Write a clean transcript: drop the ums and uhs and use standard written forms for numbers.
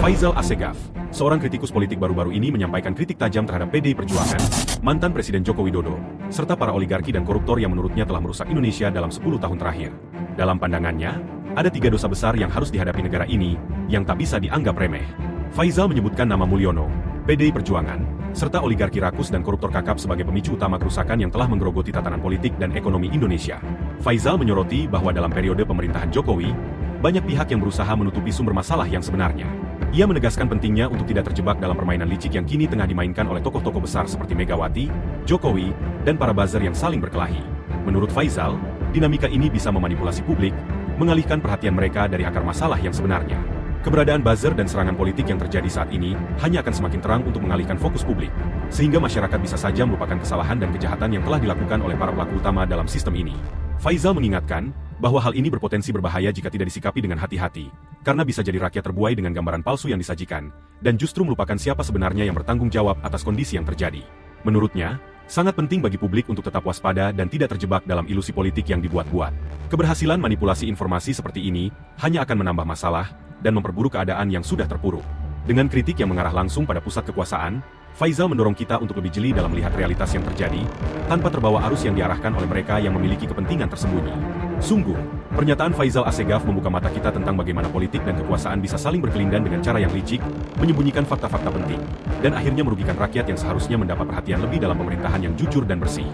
Faisal Assegaf, seorang kritikus politik baru-baru ini menyampaikan kritik tajam terhadap PDI Perjuangan, mantan Presiden Joko Widodo, serta para oligarki dan koruptor yang menurutnya telah merusak Indonesia dalam 10 tahun terakhir. Dalam pandangannya, ada 3 dosa besar yang harus dihadapi negara ini, yang tak bisa dianggap remeh. Faisal menyebutkan nama Mulyono, PDI Perjuangan, serta oligarki rakus dan koruptor kakap sebagai pemicu utama kerusakan yang telah menggerogoti tatanan politik dan ekonomi Indonesia. Faisal menyoroti bahwa dalam periode pemerintahan Jokowi, banyak pihak yang berusaha menutupi sumber masalah yang sebenarnya. Ia menegaskan pentingnya untuk tidak terjebak dalam permainan licik yang kini tengah dimainkan oleh tokoh-tokoh besar seperti Megawati, Jokowi, dan para buzzer yang saling berkelahi. Menurut Faisal, dinamika ini bisa memanipulasi publik, mengalihkan perhatian mereka dari akar masalah yang sebenarnya. Keberadaan buzzer dan serangan politik yang terjadi saat ini hanya akan semakin terang untuk mengalihkan fokus publik, sehingga masyarakat bisa saja melupakan kesalahan dan kejahatan yang telah dilakukan oleh para pelaku utama dalam sistem ini. Faisal mengingatkan bahwa hal ini berpotensi berbahaya jika tidak disikapi dengan hati-hati, karena bisa jadi rakyat terbuai dengan gambaran palsu yang disajikan, dan justru melupakan siapa sebenarnya yang bertanggung jawab atas kondisi yang terjadi. Menurutnya, sangat penting bagi publik untuk tetap waspada dan tidak terjebak dalam ilusi politik yang dibuat-buat. Keberhasilan manipulasi informasi seperti ini hanya akan menambah masalah dan memperburuk keadaan yang sudah terpuruk. Dengan kritik yang mengarah langsung pada pusat kekuasaan, Faisal mendorong kita untuk lebih jeli dalam melihat realitas yang terjadi, tanpa terbawa arus yang diarahkan oleh mereka yang memiliki kepentingan tersembunyi. Sungguh, pernyataan Faisal Assegaf membuka mata kita tentang bagaimana politik dan kekuasaan bisa saling berkelindan dengan cara yang licik, menyembunyikan fakta-fakta penting, dan akhirnya merugikan rakyat yang seharusnya mendapat perhatian lebih dalam pemerintahan yang jujur dan bersih.